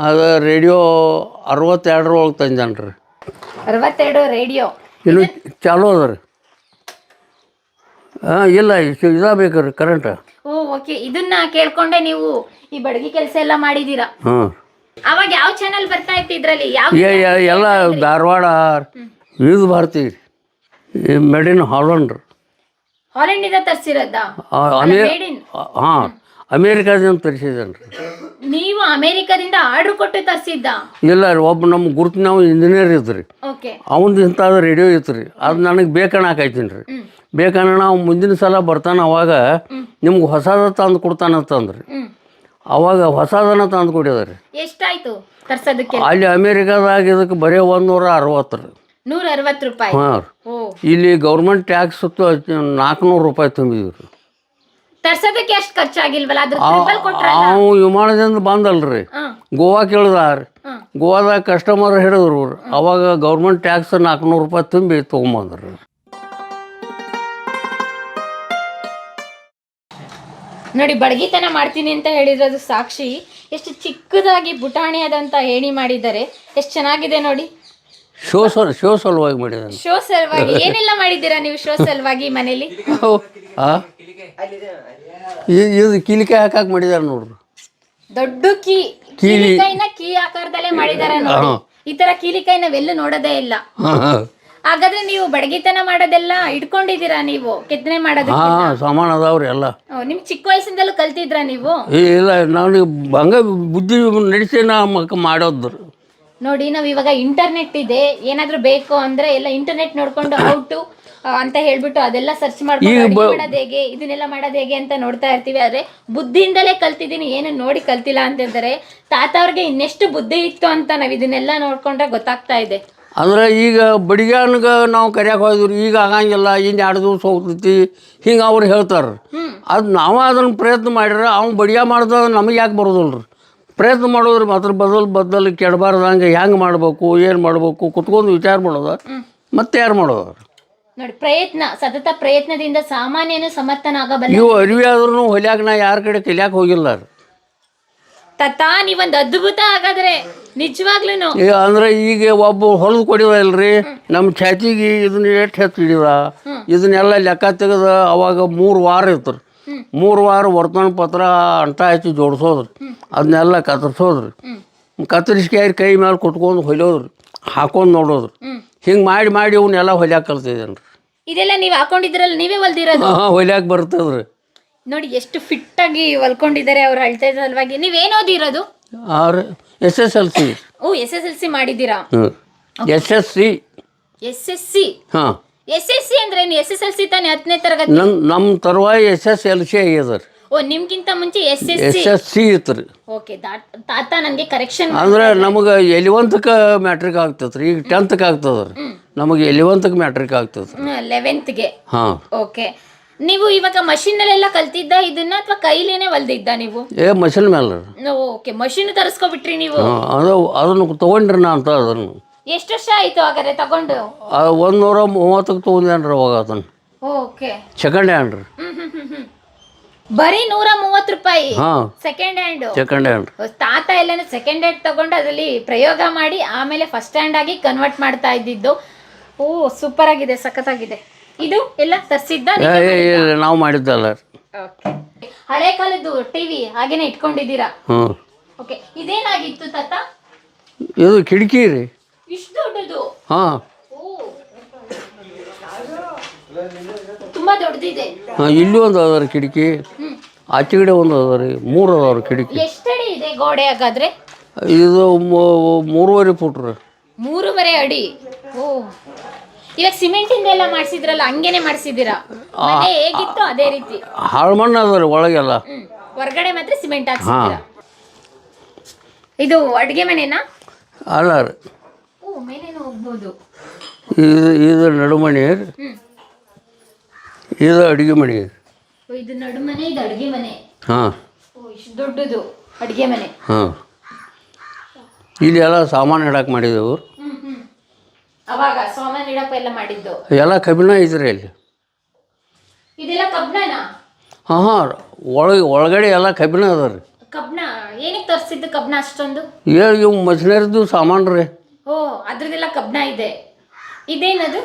ಅದು radio 62 ತಂದನ್ರಿ. 62 radio ಇನ್ನು ಚಾಲೂ ಅದ ರೀ. ಇಲ್ಲ ಇದಾಗಬೇಕ್ರಿ ಕರೆಂಟ್. ಓಕೆ, ಇದನ್ನ ಕೇಳ್ಕೊಂಡೆ ನೀವು ಈ ಬಡಗಿ ಕೆಲಸ ಎಲ್ಲ ಮಾಡಿದೀರಾ. ಅವಾಗ ಯಾವ ಚಾನಲ್ ಬರ್ತಾ ಇತ್ತು ಇದ್ರಲ್ಲಿ? ಎಲ್ಲ ಧಾರವಾಡ ಇದು ಭಾರತಿ ಮೇಡ್ ಇನ್ ಹಾಲೆಂಡ್ ಹಾಲೆಂಡಿಂದ ತರಿಸಿರೋದಾ? ಹಾಂ, ಅಮೇರಿಕಾದಿಂದ ತರಿಸಿದನ್ರಿ. ನೀವು ಅಮೇರಿಕಾದಿಂದ ಆರ್ಡರ್ ಕೊಟ್ಟು ತರಿಸಿದ್ದ? ಇಲ್ಲ ರೀ, ಒಬ್ಬ ನಮ್ಮ ಗುರುತಿನವ ಇಂಜಿನಿಯರ್ ಇದ್ರಿ. ಅವನದು ಇಂಥದ್ದು ರೇಡಿಯೋ ಇತ್ತು ರೀ. ಅದು ನನಗೆ ಬೇಕಣ್ಣಾಕೈತೀನಿ ರೀ. ಬೇಕಣ್ಣ ನಾವು ಮುಂದಿನ ಸಲ ಬರ್ತಾನೆ ಅವಾಗ ನಿಮ್ಗೆ ಹೊಸದ ತಂದು ಕೊಡ್ತಾನಂತಂದ್ರಿ. ಅವಾಗ ಹೊಸದನ್ನ ತಂದು ಕೊಡಿದ ರೀ. ಎಷ್ಟಾಯ್ತು ತರ್ಸೋದಕ್ಕೆ? ಅಲ್ಲಿ ಅಮೇರಿಕಾದಾಗ ಇದಕ್ಕೆ ಬರೀ 160 ರೀ. 160 ರೂಪಾಯಿ? ಹಾಂ. ಇಲ್ಲಿ ಗೌರ್ಮೆಂಟ್ ಟ್ಯಾಕ್ಸ್ 400 ರೂಪಾಯಿ ತುಂಬಿದ್ರಿ. ತರ್ಸೋದಕ್ಕೆ ಎಷ್ಟು ಖರ್ಚಾಗಿಲ್ವಲ್ಲ? ಅವು ವಿಮಾನದಿಂದ ಬಂದಲ್ರಿ, ಗೋವಾ ಕೇಳಿದಾರ. ಗೋವಾದಾಗ ಕಸ್ಟಮರ್ ಹಿಡಿದ್ರು. ಅವಾಗ ಗೌರ್ಮೆಂಟ್ ಟ್ಯಾಕ್ಸ್ 400 ರೂಪಾಯಿ ತುಂಬಿ ತೊಗೊಂಬಂದ್ರಿ. ನೋಡಿ, ಬಡಗಿತನ ಮಾಡ್ತೀನಿ ಅಂತ ಹೇಳಿರೋದು ಸಾಕ್ಷಿ. ಎಷ್ಟು ಚಿಕ್ಕದಾಗಿ ಪುಟಾಣಿಯಾದಂಥ ಏಣಿ ಮಾಡಿದ್ದಾರೆ. ಎಷ್ಟು ಚೆನ್ನಾಗಿದೆ ನೋಡಿ. ಶೋ ಸಲುವಾಗಿ ಮಾಡಿದ. ಶೋ ಸಲುವಾಗಿ ಏನೆಲ್ಲ ಮಾಡಿದ್ದೀರಾ ನೀವು ಶೋ ಸಲುವಾಗಿ ಮನೇಲಿ? ಇದು ಕೀಲಿಕಾಯಿ ಹಾಕಕ್ಕೆ ಮಾಡಿದಾರೆ ನೋಡ್ರಿ. ದೊಡ್ಡ ಕೀಲಿಕಾಯಿನ ಕೀ ಆಕಾರದಲ್ಲೇ ಮಾಡಿದ್ದಾರೆ ನೋಡಿ. ಈ ತರ ಕೀಲಿಕಾಯಿ ನಾವೆಲ್ಲೂ ನೋಡೋದೇ ಇಲ್ಲ. ಹಾಗಾದ್ರೆ ನೀವು ಬಡಗಿತನ ಮಾಡೋದೆಲ್ಲ ಇಟ್ಕೊಂಡಿದ್ದೀರಾ ನೀವು? ಕೆತ್ತನೆ ಮಾಡೋದು ಸಾಮಾನು ಅದಾವ್ರಿ ಎಲ್ಲ. ನಿಮ್ ಚಿಕ್ಕ ವಯಸ್ಸಿಂದಲೂ ಕಲ್ತಿದ್ರಾ ನೀವು? ಇಲ್ಲ, ನಾನು ಹಂಗ ಬುದ್ಧಿ ನಡೆಸಿ ಮಾಡೋದು. ನೋಡಿ, ನಾವು ಇವಾಗ ಇಂಟರ್ನೆಟ್ ಇದೆ, ಏನಾದ್ರೂ ಬೇಕು ಅಂದ್ರೆ ಎಲ್ಲ ಇಂಟರ್ನೆಟ್ ನೋಡ್ಕೊಂಡು ಔಟು ಅಂತ ಹೇಳ್ಬಿಟ್ಟು ಅದೆಲ್ಲ ಸರ್ಚ್ ಮಾಡ್ಕೊಂಡು ಮಾಡೋದು ಹೇಗೆ, ಇದನ್ನೆಲ್ಲ ಮಾಡೋದು ಹೇಗೆ ಅಂತ ನೋಡ್ತಾ ಇರ್ತೀವಿ. ಆದ್ರೆ ಬುದ್ಧಿಯಿಂದಲೇ ಕಲ್ತಿದ್ದೀನಿ, ಏನು ನೋಡಿ ಕಲ್ತಿಲ್ಲ ಅಂತಂದ್ರೆ. ತಾತ ಅವ್ರಿಗೆ ಇನ್ನೆಷ್ಟು ಬುದ್ಧಿ ಇತ್ತು ಅಂತ ನಾವ್ ಇದನ್ನೆಲ್ಲ ನೋಡ್ಕೊಂಡ್ರೆ ಗೊತ್ತಾಗ್ತಾ ಇದೆ. ಅಂದ್ರೆ ಈಗ ಬಡಿಗ್ಯಾನ್ಗೆ ನಾವು ಕರಿಯಾಕೆ ಹೋದ್ರಿ, ಈಗ ಆಗಂಗಿಲ್ಲ, ಇನ್ನು 2 ದಿವಸ ಹೋಗ್ತೈತಿ ಹಿಂಗೆ ಅವ್ರು ಹೇಳ್ತಾರೆ. ಅದು ನಾವು ಅದನ್ನು ಪ್ರಯತ್ನ ಮಾಡಿದ್ರೆ ಅವ್ನು ಬಡಿಗೆ ಮಾಡ್ದ ನಮಗೆ ಯಾಕೆ ಬರೋದಿಲ್ಲ ರೀ? ಪ್ರಯತ್ನ ಮಾಡೋದ್ರಿ ಮಾತ್ರ ಬದಲು ಕೆಡಬಾರ್ದಂಗೆ ಹೆಂಗೆ ಮಾಡ್ಬೇಕು, ಏನು ಮಾಡ್ಬೇಕು ಕುತ್ಕೊಂಡು ವಿಚಾರ ಮಾಡೋದು. ಮತ್ತೆ ಯಾರು ಮಾಡೋದು ನೋಡಿ? ಪ್ರಯತ್ನ, ಸತತ ಪ್ರಯತ್ನದಿಂದ ಸಾಮಾನ್ಯನು ಸಮರ್ಥನಾಗಬಲ್ಲ. ಇವು ಅರಿವಿ ಆದ್ರೂ ಹೊಲ್ಯಾಕ ನಾ ಯಾರ ಕಡೆ ಕಲಿಯಾಕೆ ಹೋಗಿಲ್ಲ ರೀ. ತಾತ ನೀವೊಂದು ಅದ್ಭುತ. ಹಾಗಾದ್ರೆ ನಿಜವಾಗ್ಲೂ ಅಂದ್ರೆ ಈಗ ಒಬ್ಬ ಹೊಲದು ಕೊಡಿವಲ್ರಿ, ನಮ್ಮ ಛಾತಿಗೆ ಇದನ್ನ ಎಷ್ಟು ಹೆಚ್ಚು ಹಿಡಿದ, ಇದನ್ನೆಲ್ಲ ಲೆಕ್ಕ ತೆಗೆದ. ಅವಾಗ 3 ವಾರ ಇತ್ತು ರೀ. 3 ವಾರ ವರ್ತಮಾನ ಪತ್ರ ಅಂಟ ಹಚ್ಚಿ ಜೋಡಿಸೋದ್ರಿ. ಅದನ್ನೆಲ್ಲ ಕತ್ತರಿಸೋದ್ರಿ. ಕತ್ತರಿಸ್ಕ್ಯಾರಿ ಕೈ ಮೇಲೆ ಕುಟ್ಕೊಂಡು ಹೊಲಿಯೋದ್ರಿ, ಹಾಕೊಂಡು ನೋಡೋದ್ರಿ. ಹಿಂಗೆ ಮಾಡಿ ಇವನ್ನೆಲ್ಲ ಹೊಲ್ಯಾಕ ಕಲ್ತಿದ್ದೇನೆ ರೀ. ಇದೆಲ್ಲ ನೀವು ಹಾಕೊಂಡಿದ್ರಲ್ಲ, ನೀವೇ ಹೊಲ್ದಿರೋದು? ಹೊಲ್ಯಾಕ ಬರ್ತದ್ರಿ. ನೋಡಿ ಎಷ್ಟು ಫಿಟ್ ಆಗಿ ಹೊಲ್ಕೊಂಡಿದ್ದಾರೆ ಅವ್ರು ಅಳ್ತಾ ಸಲುವಾಗಿ. ನೀವೇನು ಓದಿರೋದು? SSLC. ಓ, SSLC ಮಾಡಿದ್ದೀರಾ? SSC. ಹಾಂ, SSC ಅಂದ್ರೆ SSLC ತಾನೇ 10ನೇ ತರಗತಿ? ನಮ್ಮ ತರುವಾಯ SSLC ಆಗ್ಯದ ರೀ. ಓ, ನಿಮ್ಗಿಂತ ಮುಂಚೆ SSC ಇತ್ತು ರೀ. ಓಕೆ ತಾತ, ನನಗೆ ಕರೆಕ್ಷನ್ ಅಂದ್ರೆ ನಮಗೆ 11ಕ್ಕೆ ಮ್ಯಾಟ್ರಿಕ್ ಆಗ್ತದೆ ರೀ. ಈಗ 10ಕ್ಕೆ ಆಗ್ತದೆ ರೀ. ನಮಗೆ 11ಕ್ಕೆ ಮ್ಯಾಟ್ರಿಕ್ ಆಗ್ತದೆ, 11ಗೆ. ಹಾಂ. ಓಕೆ, ನೀವು ಇವಾಗ ಮಷಿನಲ್ಲೆಲ್ಲ ಕಲ್ತಿದ್ದ ಇದನ್ನ ಅಥವಾ ಕೈಲೇನೆ ಹೊಲ್ದಿದ್ದ ನೀವು? ಮಷಿನ್ ಮೇಲೆ. ಓಕೆ, ಮಷಿನ್ ತರಿಸ್ಕೊಬಿಟ್ರಿ ನೀವು? ಅದನ್ನು ತೊಗೊಂಡ್ರಿ ನಾ ಅಂತ. ಅದನ್ನು ಎಷ್ಟು ವರ್ಷ ಆಯ್ತು ಹಾಗಾದ್ರೆ ತಗೊಂಡು? 130ಕ್ಕೆ ತೊಗೊಂಡೇನ್ರಿ ಅವಾಗ ಅದನ್ನು. ಓಕೆ, ಸೆಕೆಂಡ್ ಹ್ಯಾಂಡ್ ರೀ. ಬರೀ 130 ರೂಪಾಯಿ ಸೆಕೆಂಡ್ ಹ್ಯಾಂಡ್. ತಾತ ಎಲ್ಲಾನು ಸೆಕೆಂಡ್ ಹ್ಯಾಂಡ್ ತಗೊಂಡು ಅದರಲ್ಲಿ ಪ್ರಯೋಗ ಮಾಡಿ ಆಮೇಲೆ ಫಸ್ಟ್ ಹ್ಯಾಂಡ್ ಆಗಿ ಕನ್ವರ್ಟ್ ಮಾಡ್ತಾ ಇದ್ದಿದ್ದು. ಓ, ಸೂಪರ್ ಆಗಿದೆ, ಸಖತ್ತಾಗಿದೆ. ಇದು ಎಲ್ಲ ತರಿಸಿದ್ದ? ನಾವು ಮಾಡಿದ್ದಲ್ಲ. ಹಳೆ ಕಾಲದ್ದು ಟಿವಿ ಹಾಗೇನೆ ಇಟ್ಕೊಂಡಿದ್ದೀರಾ? ಓಕೆ, ಇದೇನಾಗಿತ್ತು ತಾತ? ಇದು ಕಿಟಕಿ ರೀ. ಇಷ್ಟು ದೊಡ್ಡದು? ಹಾಂ, ತುಂಬಾ ದೊಡ್ಡದಿದೆ. ಇಲ್ಲಿ ಒಂದು ಅದ ರೀ ಕಿಟಕಿ, ಆಚೆಗಡೆ ಒಂದು ಅದ ರೀ. 3 ಅದಾವ ಕಿಟಕಿ. ಎಷ್ಟಡಿ ಇದೆ ಗೋಡೆ ಹಾಗಾದ್ರೆ? ಇದು 3.5 ಫುಟ್ ರೀ. 3.5 ಅಡಿ. ಓ, ಇವಾಗ ಸಿಮೆಂಟ್ ಇಂದ ಎಲ್ಲ ಮಾಡಿಸಿದ್ರಲ್ಲ, ಹಂಗೇನೆ ಮಾಡಿಸಿದ್ದೀರಾ? ಮನೆ ಹೇಗಿತ್ತು ಅದೇ ರೀತಿ? ಹಾಳು ಮಣ್ಣು ಅದ ರೀ ಒಳಗೆಲ್ಲ. ಹೊರಗಡೆ ಮಾತ್ರ ಸಿಮೆಂಟ್ ಹಾಕ್ಸಿದ್ದೀರಾ? ಇದು ಅಡುಗೆ ಮನೆನಾ? ಅಲ್ಲ ರೀ. ಓ, ಮೇಲೇನು ಹೋಗ್ಬೋದು. ಇದು ನಡುಮನೆ, ಇದು ಅಡುಗೆ ಮನೆ. ಇದು ನಡುಮನೆ, ಇದು ಅಡುಗೆ ಮನೆ. ಹಾಂ. ಓ, ಇಷ್ಟು ದೊಡ್ಡದು ಅಡುಗೆ ಮನೆ. ಹಾಂ, ಇಲ್ಲಿ ಎಲ್ಲ ಸಾಮಾನು ಇಡಕ್ಕೆ ಮಾಡಿದೆವು. ಅವಾಗ ಸಾಮಾನು ಇಡಪ್ಪ ಎಲ್ಲ ಮಾಡಿದ್ದು ಎಲ್ಲ ಕಬ್ಬಿಣ ಐತ್ರಿ ಅಲ್ಲಿ. ಇದೆಲ್ಲ ಕಬ್ಬಿಣನಾ? ಹಾಂ, ಒಳಗಡೆ ಎಲ್ಲ ಕಬ್ಬಿಣ ಅದ ರೀ. ಕಬ್ಣ ಏನಕ್ಕೆ ತರಿಸಿದ್ದು ಕಬ್ಣ ಅಷ್ಟೊಂದು? ಇವು ಮಷಿನರಿದು ಸಾಮಾನು ರೀ. ಓ ಅದ್ರದ್ದೆಲ್ಲ ಕಬ್ಣ ಇದೆ. ಇದೇನದು?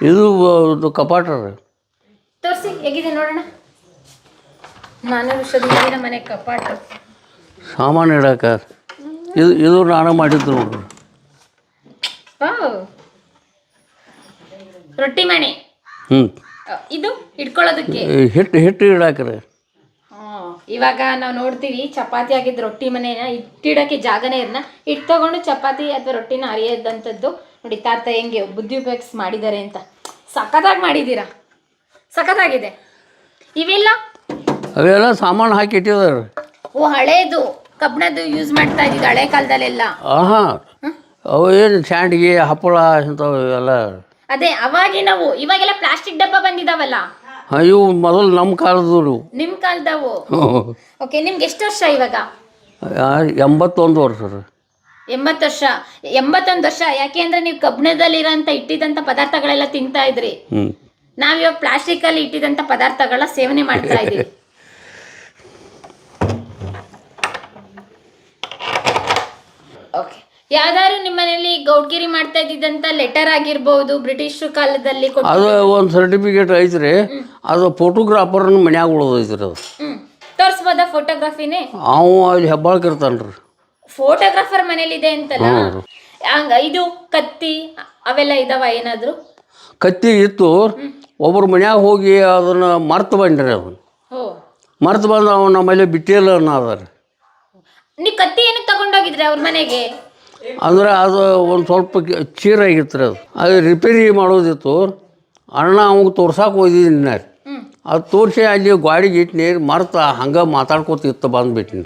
ಇದು ಕಪಾಟ ರೀ. ತೋರಿಸಿ ಹೇಗಿದೆ ನೋಡೋಣ. 400 ವರ್ಷದ ಹಿಂದಿನ ಮನೆ ಕಪಾಟ. ಸಾಮಾನು ಇಡಾಕ ಇದು ನಾನು ಮಾಡಿದ್ದು ನೋಡ್ರಿ. ರೊಟ್ಟಿ ಮಣೆ. ಇದು ಇಟ್ಕೊಳ್ಳೋದಕ್ಕೆ ಹಿಟ್ಟು ಇಡಾಕ್ರಿ. ಇವಾಗ ನಾವು ನೋಡ್ತೀವಿ ಚಪಾತಿ ಆಗಿದ್ದು ರೊಟ್ಟಿ ಮನೆನ ಇಟ್ಟಿಡೋಕ್ಕೆ ಜಾಗನೇ ಇರನ್ನ ಇಟ್ಟು ತಗೊಂಡು ಚಪಾತಿ ಅಥವಾ ರೊಟ್ಟಿನ ಅರಿಯೋದಂಥದ್ದು ನೋಡಿ. ತಾತ ಹೆಂಗೆ ಬುದ್ಧಿ ಉಪಯೋಗಿಸಿ ಮಾಡಿದ್ದಾರೆ ಅಂತ. ಸಖತ್ತಾಗಿ ಮಾಡಿದ್ದೀರಾ, ಸಖತ್ತಾಗಿದೆ. ಇವೆಲ್ಲ ಅವೆಲ್ಲ ಸಾಮಾನು ಹಾಕಿ ಇಟ್ಟಿದ್ದಾರೆ. ಓ ಹಳೇದು ಕಬ್ಣದ್ದು ಯೂಸ್ ಮಾಡ್ತಾ ಇದ್ದಿದ್ದು ಹಳೆ ಕಾಲದಲ್ಲೆಲ್ಲ. ಅವು ಏನು ಸ್ಯಾಂಡ್ಗೆ ಹಪ್ಪಳ ಇಂಥವು ಎಲ್ಲ. ಅದೇ ಅವಾಗಿನವು. ಇವಾಗೆಲ್ಲ ಪ್ಲಾಸ್ಟಿಕ್ ಡಬ್ಬ ಬಂದಿದಾವಲ್ಲ. ಇವು ಮೊದಲು ನಮ್ಮ ಕಾಲದವು. ನಿಮ್ಮ ಕಾಲದವು. ಓಕೆ, ನಿಮ್ಗೆ ಎಷ್ಟು ವರ್ಷ ಇವಾಗ? 81 ವರ್ಷ ರೀ. 80 ವರ್ಷ. 81 ವರ್ಷ. ಯಾಕೆ ಅಂದ್ರೆ ನೀವು ಕಬ್ಣದಲ್ಲಿರೋಂಥ ಇಟ್ಟಿದಂಥ ಪದಾರ್ಥಗಳೆಲ್ಲ ತಿಂತಾ ಇದ್ರಿ. ನಾವಿವಾಗ ಪ್ಲಾಸ್ಟಿಕಲ್ಲಿ ಇಟ್ಟಿದಂಥ ಪದಾರ್ಥಗಳ ಸೇವನೆ ಮಾಡ್ತಾ ಇದ್ದೀವಿ. ಓಕೆ, ಯಾವ್ದಾದ್ರು ನಿಮ್ಮ ಮನೇಲಿ ಗೌಡ್ಗಿರಿ ಮಾಡ್ತಾ ಇದ್ದಿದ್ದಂಥ ಲೆಟರ್ ಆಗಿರ್ಬೋದು, ಬ್ರಿಟಿಷ್ ಕಾಲದಲ್ಲಿ ಅದು ಒಂದು ಸರ್ಟಿಫಿಕೇಟ್ ಐತ್ರಿ. ಅದು ಫೋಟೋಗ್ರಾಫರ್ನ ಮನ್ಯಾಗ ಉಳಿದೈತ್ರಿ. ಅದು ತೋರಿಸ್ಬೋದಾ ಫೋಟೋಗ್ರಫಿನೇ? ಅವ ಅಲ್ಲಿ ಹೆಬ್ಬಾಳಕ್ಕೆ ಇರ್ತಾನ್ರಿ. ಫೋಟೋಗ್ರಾಫರ್ ಮನೇಲಿದೆ ಅಂತಲ್ಲ. ಹಂಗ ಇದು ಕತ್ತಿ ಅವೆಲ್ಲ ಇದಾವ ಏನಾದ್ರು? ಕತ್ತಿ ಇತ್ತು. ಒಬ್ಬರು ಮನ್ಯಾಗ ಹೋಗಿ ಅದನ್ನ ಮರ್ತು ಬಂದ್ರಿ. ಅದನ್ನ ಮರ್ತು ಬಂದು ಅವ್ನು ನಮ್ಮಲ್ಲಿ ಬಿಟ್ಟಿಲ್ಲ ಅನ್ನೋದಾರೆ. ನೀವು ಕತ್ತಿ ಏನಕ್ಕೆ ತಗೊಂಡೋಗಿದ್ರಿ ಅವ್ರ ಮನೆಗೆ? ಅಂದ್ರೆ ಅದು ಒಂದು ಸ್ವಲ್ಪ ಚೀರಾಗಿತ್ತು ರೀ. ಅದು ರಿಪೇರಿ ಮಾಡೋದಿತ್ತು. ಅಣ್ಣ ಅವಾಗ ತೋರ್ಸಕ್ಕೆ ಹೋಗಿದ್ದೀನಿ. ಅದು ತೋರಿಸಿ ಅಲ್ಲಿ ಗಾಡಿಗೆ ಇಟ್ಟು ಮರ್ತ ಹಂಗೆ ಮಾತಾಡ್ಕೋತಿತ್ತು ಬಂದುಬಿಟ್ಟಿನಿ.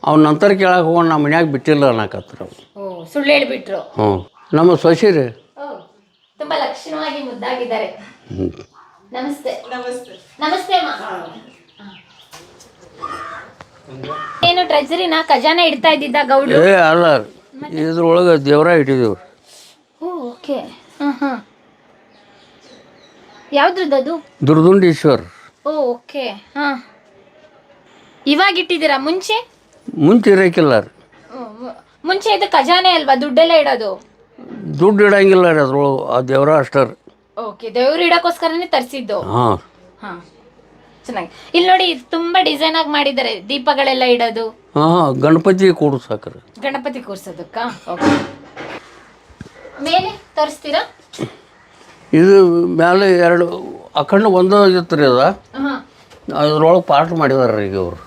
ಅವ್ನ ನಂತರ ಕೇಳಕ್ಕೆ ಹೋಗೋಣ ನಮ್ಮ ಮನ್ಯಾಗ ಬಿಟ್ಟಿಲ್ಲ ಅನ್ನಕತ್ರ. ಸುಳ್ಳು ಹೇಳಿಬಿಟ್ರು. ನಮ್ಮ ಸೊಸಿ ರೀ. ತುಂಬ ಲಕ್ಷಣವಾಗಿ ಮುದ್ದಾಗಿದ್ದಾರೆ. ನಮಸ್ತೆ. ನಮಸ್ತೆ ಅಮ್ಮ. ಏನು ಟ್ರೆಜರಿನ ಖಜಾನೆ ಇಡ್ತಾ ಇದ್ದಿದ್ದ ಗೌಡ್ರು? ಅಲ್ಲ, ಇದ್ರೊಳಗೆ ದೇವರ ಇಟ್ಟಿದ್ದೀವಿ. ಓಕೆ. ಯಾವ್ದ್ರದ್ದು ಅದು? ದುರ್ದುಂಡೇಶ್ವರ್. ಓಕೆ. ಇವಾಗ ಇಟ್ಟಿದ್ದೀರಾ? ಮುಂಚೆ ಇರೋಕ್ಕಿಲ್ಲ ರೀ. ಮುಂಚೆ ಇದು ಖಜಾನೆ ಅಲ್ವಾ, ದುಡ್ಡೆಲ್ಲ ಇಡೋದು? ದುಡ್ಡು ಇಡಂಗಿಲ್ಲ ರೀ ಅದ್ರೊಳಗೆ. ಆ ದೇವರ ಅಷ್ಟೇ ರೀ. ಓಕೆ, ದೇವ್ರು ಇಡೋಕ್ಕೋಸ್ಕರನೇ ತರಿಸಿದ್ದು. ಹಾಂ, ಚೆನ್ನಾಗಿ. ಇಲ್ಲಿ ನೋಡಿ ತುಂಬ ಡಿಸೈನ್ ಆಗಿ ಮಾಡಿದ್ದಾರೆ. ದೀಪಗಳೆಲ್ಲ ಇಡೋದು. ಗಣಪತಿ ಕೂಡ್ಸಾಕ್ರಿ. ಗಣಪತಿ ಕೂರ್ಸೋದಕ್ಕ. ಓಕೆ, ಮೇಲೆ ತೋರಿಸ್ತೀರಾ? ಇದು ಮೇಲೆ 2 ಅಖಂಡ ಒಂದು ಇತ್ತು ರೀ. ಅದ್ರೊಳಗೆ ಪಾಠ ಮಾಡಿದಾರೆ ಈಗ ಅವರು.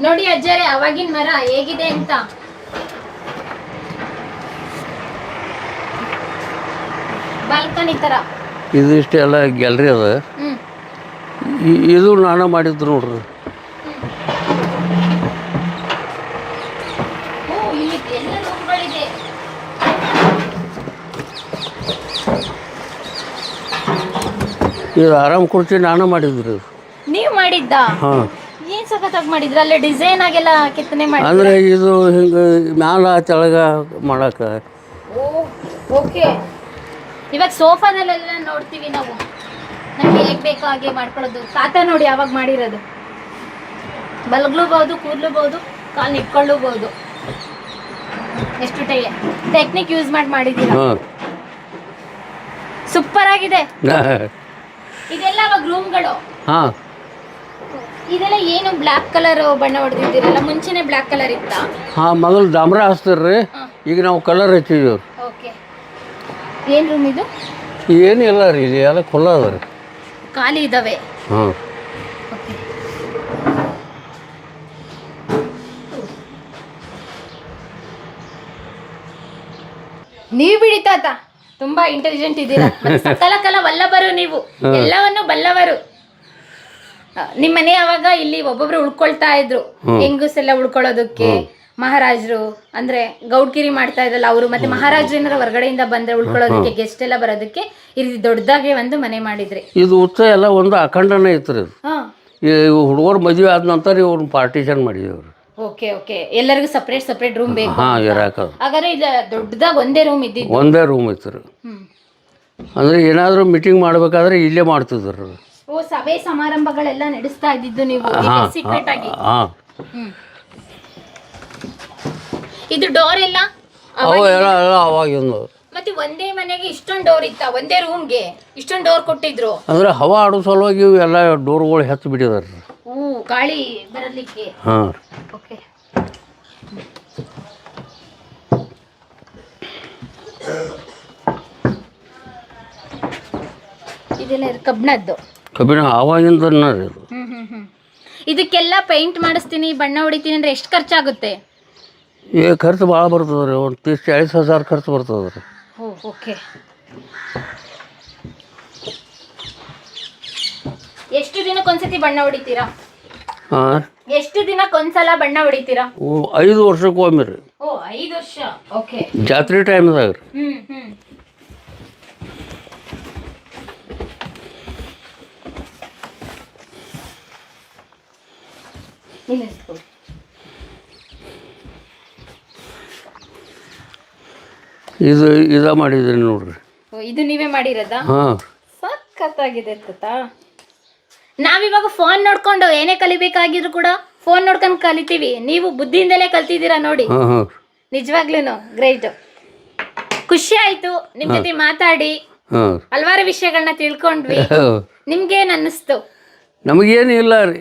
ನೋಡಿ ಅಜ್ಜಾರೆ ಅವಾಗಿನ ಮರ ಹೇಗಿದೆ ಅಂತ. ಬಾಲ್ಕನಿ ತರ ಇದು ಇಷ್ಟೆಲ್ಲ ಗ್ಯಾಲರಿ ಅದ. ಇದು ನಾನು ಮಾಡಿದ್ದು ನೋಡ್ರಿ. ಇದು ಆರಾಮ್ ಕುರ್ಚಿ ನಾನು ಮಾಡಿದ್ರಿ. ನೀವು ಮಾಡಿದ್ದ? ಏನ್ ಸಖತ್ತಾಗಿ ಮಾಡಿದ್ರಿ. ಅಲ್ಲೇ ಡಿಸೈನ್ ಆಗೆಲ್ಲ ಕೆತ್ತನೆ ಮಾಡಿ. ಅಂದ್ರೆ ಇದು ಹಿಂಗೆ ಮ್ಯಾಲ ತೆಳಗ ಮಾಡಕ. ಓಕೆ. ಇವಾಗ ಸೋಫಾದಲ್ಲೆಲ್ಲ ನೋಡ್ತೀವಿ ನಾವು, ನಮ್ಗೆ ಹೇಗೆ ಬೇಕೋ ಹಾಗೆ ಮಾಡ್ಕೊಳ್ಳೋದು. ತಾತ ನೋಡಿ ಯಾವಾಗ ಮಾಡಿರೋದು. ಬಲಗ್ಲೂಬಹುದು, ಕೂದಲೂಬಹುದು, ಕಾಲು ಇಟ್ಕೊಳ್ಳೂಬಹುದು. ಎಷ್ಟು ಟೆಕ್ನಿಕ್ ಯೂಸ್ ಮಾಡಿದ್ದೀರಾ. ಸೂಪರ್ ಆಗಿದೆ. ಇದೆಲ್ಲ ಅವಾಗ ರೂಮ್ಗಳು. ಇದೆಲ್ಲ ಏನು ಬ್ಲ್ಯಾಕ್ ಕಲರ್ ಬಣ್ಣ ಹೊಡೆದಿದ್ದೀರಲ್ಲ, ಮುಂಚೆನೆ ಬ್ಲ್ಯಾಕ್ ಕಲರ್ ಇತ್ತ? ಮೊದಲು ಡಾಮ್ರ ಹಚ್ತಾರ್ರಿ, ಈಗ ನಾವು ಕಲರ್ ಹಚ್ಚಿದ್ದೀವಿ. ಓಕೆ. ಏನು ರೂಮ್ ಇದು? ಏನಿಲ್ಲ ರೀ, ಇಲ್ಲಿ ಎಲ್ಲ ಖುಲ್ಲ ಅದ ರೀ, ಖಾಲಿ ಇದ್ದಾವೆ. ನೀವು ಬಿಡಿ ತಾತ, ತುಂಬಾ ಇಂಟೆಲಿಜೆಂಟ್ ಇದ್ದೀರಾ. ಸಕಲ ಕಲ ವಲ್ಲಭರು ನೀವು, ಎಲ್ಲವನ್ನು ಬಲ್ಲವರು. ನಿಮ್ಮ ಮನೆ ಅವಾಗ ಇಲ್ಲಿ ಒಬ್ಬೊಬ್ರು ಉಳ್ಕೊಳ್ತಾ ಇದ್ರು, ಹೆಂಗಸೆಲ್ಲ ಉಳ್ಕೊಳ್ಳೋದಕ್ಕೆ. ಮಹಾರಾಜರು ಅಂದ್ರೆ ಗೌಡ್ಗಿರಿ ಮಾಡ್ತಾ ಇದ್ರಲ್ಲ ಅವರು, ಮತ್ತೆ ಮಹಾರಾಜರು ಏನಾರ ಹೊರಗಡೆಯಿಂದ ಬಂದ್ರೆ ಉಳ್ಕೊಳ್ಳೋದಕ್ಕೆ, ಗೆಸ್ಟ್ ಎಲ್ಲ ಬರೋದಕ್ಕೆ ಈ ರೀತಿ ದೊಡ್ಡದಾಗೆ ಒಂದು ಮನೆ ಮಾಡಿದ್ರಿ. ಇದು ಉತ್ಸವ ಎಲ್ಲ ಒಂದು ಅಖಂಡನೇ ಇತ್ತು. ಹುಡುಗರು ಮದುವೆ ಆದ ನಂತರ ಇವ್ರನ್ನ ಪಾರ್ಟಿಷನ್ ಮಾಡಿದವ್ರು. ಓಕೆ ಓಕೆ, ಎಲ್ಲರಿಗೂ ಸಪ್ರೇಟ್ ಸಪ್ರೇಟ್ ರೂಮ್ ಬೇಕು. ಹಾಗಾದ್ರೆ ಇದು ದೊಡ್ಡದಾಗ ಒಂದೇ ರೂಮ್ ಇದ್ದಿದ್ದು? ಒಂದೇ ರೂಮ್ ಇತ್ತು. ಅಂದ್ರೆ ಏನಾದರೂ ಮೀಟಿಂಗ್ ಮಾಡ್ಬೇಕಾದ್ರೆ ಇಲ್ಲೇ ಮಾಡ್ತಿದ್ರು. ಓ, ಸಭೆ ಸಮಾರಂಭಗಳೆಲ್ಲ ನಡೆಸ್ತಾ ಇದ್ದಿದ್ದು ನೀವು ಸೀಕ್ರೆಟ್ ಆಗಿ? ಇದು ಡೋರ್ ಎಲ್ಲ ಅವು ಎಲ್ಲ ಅವಾಗಿಂದ. ಮತ್ತೆ ಒಂದೇ ಮನೆಗೆ ಇಷ್ಟೊಂದು ಡೋರ್ ಇತ್ತ, ಒಂದೇ ರೂಮ್ಗೆ ಇಷ್ಟೊಂದು ಡೋರ್ ಕೊಟ್ಟಿದ್ರು ಅಂದ್ರೆ ಹವಾ ಆಡೋ ಸಲುವಾಗಿ ಇವು ಎಲ್ಲ ಡೋರ್ಗಳು ಹೆಚ್ಚು ಬಿಟ್ಟಿದಾರೆ. ಗಾಳಿ ಬರಲಿಕ್ಕೆ. ಹಾಂ. ಓಕೆ. ಇದೆಲ್ಲ ಕಬ್ಬಿಣದ್ದು. ಕಬ್ಬಿಣ ಆವಾಗಿಂದ ಇದು. ಇದಕ್ಕೆಲ್ಲ ಪೇಂಟ್ ಮಾಡಿಸ್ತೀನಿ, ಬಣ್ಣ ಹೊಡಿತೀನಿ ಅಂದ್ರೆ ಎಷ್ಟು ಖರ್ಚಾಗುತ್ತೆ? ಖರ್ಚು ಭಾಳ ಬರ್ತದೆ ರೀ, ಒಂದು 30,000-40,000 ಖರ್ಚು ಬರ್ತದೆ ರೀ. ಓಕೆ. ಎಷ್ಟು ದಿನಕ್ಕೊಂದ್ಸತಿ ಬಣ್ಣ ಹೊಡಿತೀರಾ? ಹಾಂ. ಎಷ್ಟು ದಿನಕ್ಕೊಂದ್ಸಲ ಬಣ್ಣ ಹೊಡಿತೀರಾ? 5 ವರ್ಷಕ್ಕೊಮ್ಮೆ ರೀ. 5 ವರ್ಷ. ಓಕೆ. ಜಾತ್ರೆ ಟೈಮ್ದಾಗ ರೀ. ಇದು ಮಾಡಿದ್ರಿ ನೋಡ್ರಿ. ಇದು ನೀವೇ ಮಾಡಿರೋದಾ? ಹಾಂ. ಸಖತ್ತಾಗಿದೆ ಗೊತ್ತಾ. ನಾವಿವಾಗ ಫೋನ್ ನೋಡ್ಕೊಂಡು ಏನೇ ಕಲಿಬೇಕಾಗಿದ್ರು ಕೂಡ ಫೋನ್ ನೋಡ್ಕೊಂಡು ಕಲಿತೀವಿ. ನೀವು ಬುದ್ಧಿಯಿಂದಲೇ ಕಲ್ತಿದ್ದೀರಾ ನೋಡಿ. ನಿಜವಾಗ್ಲೂ ಗ್ರೇಟ್. ಖುಷಿ ಆಯ್ತು ನಿಮ್ ಜೊತೆ ಮಾತಾಡಿ, ಹಲವಾರು ವಿಷಯಗಳನ್ನ ತಿಳ್ಕೊಂಡ್ವಿ. ನಿಮ್ಗೇನ್ ಅನ್ನಿಸ್ತು? ನಮಗೇನು ಇಲ್ಲ ರೀ,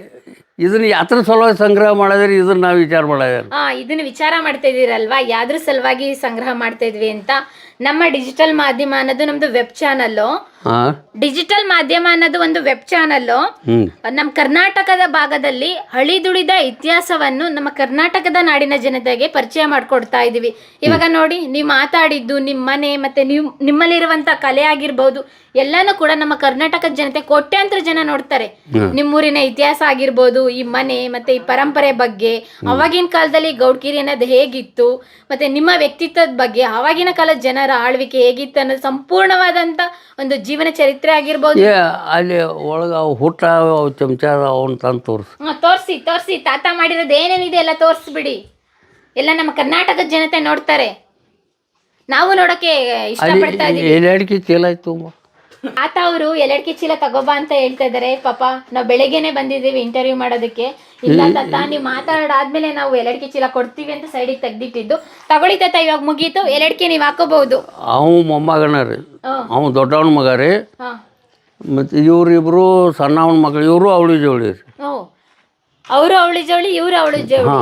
ಇದನ್ನ ಯಾತ್ರ ಸಲುವಾಗಿ ಸಂಗ್ರಹ ಮಾಡಿದ್ರಿ, ಇದನ್ನ ನಾವು ವಿಚಾರ ಮಾಡಿದ್ರಿ. ಇದನ್ನ ವಿಚಾರ ಮಾಡ್ತಾ ಇದೀರಲ್ವಾ, ಯಾವ್ದ್ರ ಸಲುವಾಗಿ ಸಂಗ್ರಹ ಮಾಡ್ತಾ ಇದ್ವಿ ಅಂತ. ನಮ್ಮ ಡಿಜಿಟಲ್ ಮಾಧ್ಯಮ ಅನ್ನೋದು ನಮ್ದು ವೆಬ್ ಚಾನಲ್ಲು. ಡಿಜಿಟಲ್ ಮಾಧ್ಯಮ ಅನ್ನೋದು ಒಂದು ವೆಬ್ ಚಾನಲ್ಲು. ನಮ್ಮ ಕರ್ನಾಟಕದ ಭಾಗದಲ್ಲಿ ಹಳಿದುಳಿದ ಇತಿಹಾಸವನ್ನು ನಮ್ಮ ಕರ್ನಾಟಕದ ನಾಡಿನ ಜನತೆಗೆ ಪರಿಚಯ ಮಾಡ್ಕೊಡ್ತಾ ಇದೀವಿ. ಇವಾಗ ನೋಡಿ, ನೀವು ಮಾತಾಡಿದ್ದು, ನಿಮ್ಮ ಮನೆ ಮತ್ತೆ ನಿಮ್ಮಲ್ಲಿರುವಂತ ಕಲೆ ಆಗಿರ್ಬೋದು, ಎಲ್ಲಾನು ಕೂಡ ನಮ್ಮ ಕರ್ನಾಟಕದ ಜನತೆ ಕೋಟ್ಯಾಂತರ ಜನ ನೋಡ್ತಾರೆ. ನಿಮ್ಮೂರಿನ ಇತಿಹಾಸ ಆಗಿರ್ಬೋದು, ಈ ಮನೆ ಮತ್ತೆ ಈ ಪರಂಪರೆ ಬಗ್ಗೆ, ಅವಾಗಿನ ಕಾಲದಲ್ಲಿ ಗೌಡ್ಕಿರಿ ಅನ್ನೋದು ಹೇಗಿತ್ತು, ಮತ್ತೆ ನಿಮ್ಮ ವ್ಯಕ್ತಿತ್ವದ ಬಗ್ಗೆ, ಅವಾಗಿನ ಕಾಲದ ಜನರ ಆಳ್ವಿಕೆ ಹೇಗಿತ್ತು ಅನ್ನೋದು ಸಂಪೂರ್ಣವಾದಂತ ಒಂದು ಜೀವನ ಚರಿತ್ರೆ ಆಗಿರ್ಬೋದು. ಅಲ್ಲಿ ಒಳಗ ಹುಟ್ಟ ಚಮಚ ಅವನ್ ತಂದು ತೋರಿಸಿ ತಾತ ಮಾಡಿರೋದು ಏನೇನಿದೆ ಎಲ್ಲ ತೋರಿಸ್ಬಿಡಿ. ಎಲ್ಲ ನಮ್ಮ ಕರ್ನಾಟಕದ ಜನತೆ ನೋಡ್ತಾರೆ, ನಾವು ನೋಡಕ್ಕೆ ಇಷ್ಟಪಡ್ತಾ ಇದೀವಿ. ಚೀಲ ಆಯ್ತು ತಾತ ಅವರು ಎಲೆಡ್ಕಿ ಚೀಲ ತಗೋಬಾ ಅಂತ ಹೇಳ್ತಾ ಇದಾರೆ. ಪಾಪ ನಾವು ಬೆಳಗ್ಗೆನೆ ಬಂದಿದ್ದೀವಿ ಇಂಟರ್ವ್ಯೂ ಮಾಡೋದಕ್ಕೆ. ಇಲ್ಲ ತಾತ, ನೀವು ಮಾತಾಡಾದ್ಮೇಲೆ ನಾವು ಎಲೆಡ್ಕಿ ಚೀಲ ಕೊಡ್ತೀವಿ ಅಂತ ಸೈಡಿಗೆ ತೆಗ್ದಿಟ್ಟಿದ್ದು. ತಗೊಳ್ಳಿ ತಾತ, ಇವಾಗ ಮುಗೀತು, ಎಲೆಡ್ಕಿ ನೀವು ಹಾಕೋಬಹುದು. ಅವು ಮೊಮ್ಮಗನ ರೀ, ಅವ ದೊಡ್ಡವನ ಮಗ ರೀ, ಮತ್ತೆ ಇವ್ರಿಬ್ರು ಸಣ್ಣವನ ಮಗಳು. ಇವರು ಅವಳಿ ಜವಳಿ ರೀ. ಅವರು ಅವಳಿ ಜವಳಿ, ಇವ್ರು ಅವಳಿ ಜವಳಿ.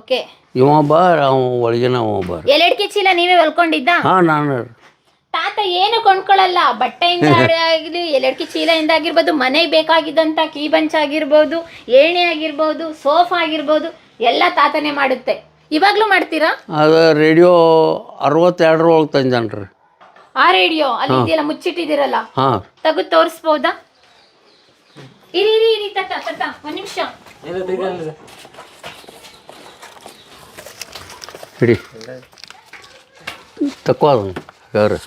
ಓಕೆ. ಇವ ಅವ ಒಳಗಿನ ಎಲೆಡ್ಕಿ ಚೀಲ ನೀವೇ ಹೊಲ್ಕೊಂಡಿದ್ದ? ನಾನು. ತಾತ ಏನು ಕೊಂಡ್ಕೊಳ್ಳಲ್ಲ, ಬಟ್ಟೆಯಿಂದ ಆಗಲಿ, ಎಲೆಡ್ಕಿ ಚೀಲದಿಂದ ಆಗಿರ್ಬೋದು, ಮನೆಗೆ ಬೇಕಾಗಿದ್ದಂಥ ಕೀ ಬಂಚ್ ಆಗಿರ್ಬೋದು, ಏಣಿ ಆಗಿರ್ಬೋದು, ಸೋಫಾ ಆಗಿರ್ಬೋದು, ಎಲ್ಲ ತಾತನೇ ಮಾಡುತ್ತೆ. ಇವಾಗ್ಲೂ ಮಾಡ್ತೀರಾ? ಅದು ರೇಡಿಯೋ 62 ಒಳಗೆ ತಂದನ್ರಿ. ಆ ರೇಡಿಯೋ ಅಲ್ಲಿ ಇದೆಯಲ್ಲ, ಮುಚ್ಚಿಟ್ಟಿದ್ದೀರಲ್ಲ, ತೆಗೆದು ತೋರಿಸ್ಬೋದಾ? ಇರಿ ತಾತ ಒಂದ್ ನಿಮಿಷ ಹಿಡಿ, ತಕ್ಕೋ ಅದನ್ನು ಯಾರು.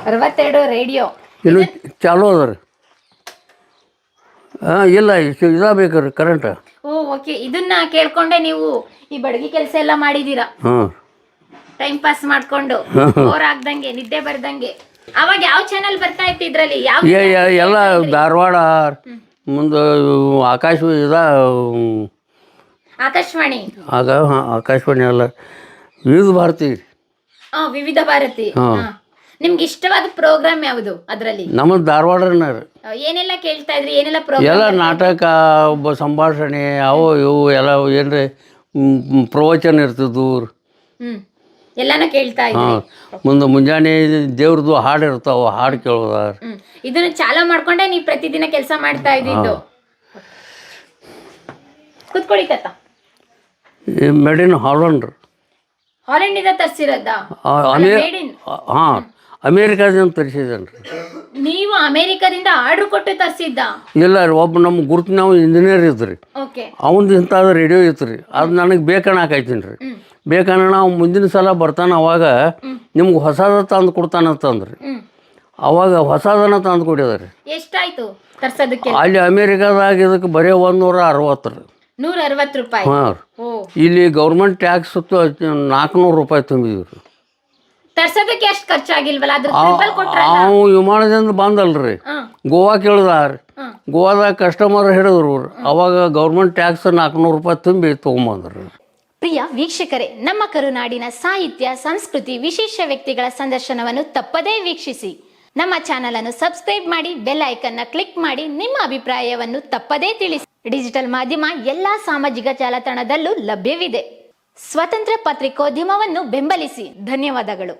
62 ರೇಡಿಯೋ ಇನ್ನು ಚಾಲು ಅದ ರೀ. ಇಲ್ಲ ಇದಾಗಬೇಕ್ರಿ ಕರೆಂಟ್. ಓಕೆ. ಇದನ್ನ ಕೇಳ್ಕೊಂಡೆ ನೀವು ಈ ಬಡಗಿ ಕೆಲಸ ಎಲ್ಲ ಮಾಡಿದೀರಾ, ಟೈಮ್ ಪಾಸ್ ಮಾಡ್ಕೊಂಡು, ಬೋರ್ ಆಗ್ದಂಗೆ, ನಿದ್ದೆ ಬರ್ದಂಗೆ. ಅವಾಗ ಯಾವ ಚಾನಲ್ ಬರ್ತಾ ಇತ್ತು ಇದ್ರಲ್ಲಿ? ಎಲ್ಲ ಧಾರವಾಡ ಮುಂದೆ ಆಕಾಶವಾಣಿ ಎಲ್ಲ ವಿವಿಧ ಭಾರತಿ. ವಿವಿಧ ಭಾರತಿ. ನಿಮ್ಗೆ ಇಷ್ಟವಾದ ಪ್ರೋಗ್ರಾಮ್ ಯಾವುದು ಅದರಲ್ಲಿ? ನಮ್ಮ ಧಾರವಾಡನ ಏನೆಲ್ಲ ಕೇಳ್ತಾ ಇದ್ರಿ? ಏನೆಲ್ಲ ಪ್ರೋಗ್ರಾಮ್? ಎಲ್ಲ ನಾಟಕ, ಸಂಭಾಷಣೆ, ಅವು ಇವು ಎಲ್ಲ ಏನ್ರಿ ಪ್ರವಚನ ಇರ್ತಿದ್ವು. ಎಲ್ಲಾನು ಕೇಳ್ತಾ ಇದ್ರಿ. ಮುಂದೆ ಮುಂಜಾನೆ ದೇವ್ರದ್ದು ಹಾಡು ಇರ್ತಾವ, ಹಾಡು ಕೇಳೋದ. ಇದನ್ನ ಚಾಲೂ ಮಾಡ್ಕೊಂಡೆ ನೀವು ಪ್ರತಿದಿನ ಕೆಲಸ ಮಾಡ್ತಾ ಇದ್ದಿದ್ದು. ಕುತ್ಕೊಳ್ಳಿ ತಾತ. Made in Holland. ಹಾಲೆಂಡಿಂದ ತರಿಸಿರೋದ? ಅಮೇರಿಕಾದಿಂದ ತರಿಸಿದನ್ರಿ. ನೀವು ಅಮೇರಿಕಾದಿಂದ ಆರ್ಡರ್ ಕೊಟ್ಟು ತರಿಸಿದ್ದ? ಇಲ್ಲ ರೀ, ಒಬ್ಬ ನಮ್ಮ ಗುರುತಿನ ಇಂಜಿನಿಯರ್ ಇದ್ರಿ, ಅವಂದು ಇಂಥದ್ದು ರೇಡಿಯೋ ಇತ್ತು ರೀ. ಅದು ನನಗೆ ಬೇಕನ್ನಕೈತೀನಿ ರೀ. ಬೇಕನ್ನ ನಾವು ಮುಂದಿನ ಸಲ ಬರ್ತಾನೆ, ಅವಾಗ ನಿಮ್ಗೆ ಹೊಸದ ತಂದು ಕೊಡ್ತಾನಂತಂದ್ರಿ. ಅವಾಗ ಹೊಸದನ್ನ ತಂದು ಕೊಟ್ಟಿದಾರೆ. ಎಷ್ಟಾಯ್ತು ತರ್ಸೋದಕ್ಕೆ? ಅಲ್ಲಿ ಅಮೇರಿಕಾದಾಗ ಇದಕ್ಕೆ ಬರೀ 160 ರೀ. 160 ರೂಪಾಯಿ? ಇಲ್ಲಿ ಗೌರ್ಮೆಂಟ್ ಟ್ಯಾಕ್ಸ್ 400 ರೂಪಾಯಿ ತುಂಬಿದ್ವಿ. ತರ್ಸೋದಕ್ಕೆ ಅಷ್ಟು ಖರ್ಚಾಗಿಲ್ವಲ್ಲ, ಅದ್ರ ಟ್ರಿಪಲ್ ಕೊಟ್ರಲ್ಲ. ಅವು ವಿಮಾನದಿಂದ ಬಂದಲ್ರಿ, ಗೋವಾ ಕೇಳಿದಾರ, ಗೋವಾದಾಗ ಕಸ್ಟಮರ್ ಹಿಡಿದ್ರು, ಅವಾಗ ಗೌರ್ಮೆಂಟ್ ಟ್ಯಾಕ್ಸ್ 400 ರೂಪಾಯಿ ತುಂಬಿ ತೊಗೊಂಬಂದ್ರಿ. ಪ್ರಿಯ ವೀಕ್ಷಕರೇ, ನಮ್ಮ ಕರುನಾಡಿನ ಸಾಹಿತ್ಯ, ಸಂಸ್ಕೃತಿ, ವಿಶೇಷ ವ್ಯಕ್ತಿಗಳ ಸಂದರ್ಶನವನ್ನು ತಪ್ಪದೇ ವೀಕ್ಷಿಸಿ. ನಮ್ಮ ಚಾನಲ್ ಅನ್ನು ಸಬ್ಸ್ಕ್ರೈಬ್ ಮಾಡಿ, ಬೆಲ್ ಐಕನ್ ನ ಕ್ಲಿಕ್ ಮಾಡಿ, ನಿಮ್ಮ ಅಭಿಪ್ರಾಯವನ್ನು ತಪ್ಪದೇ ತಿಳಿಸಿ. ಡಿಜಿಟಲ್ ಮಾಧ್ಯಮ ಎಲ್ಲಾ ಸಾಮಾಜಿಕ ಜಾಲತಾಣದಲ್ಲೂ ಲಭ್ಯವಿದೆ. ಸ್ವತಂತ್ರ ಪತ್ರಿಕೋದ್ಯಮವನ್ನು ಬೆಂಬಲಿಸಿ. ಧನ್ಯವಾದಗಳು.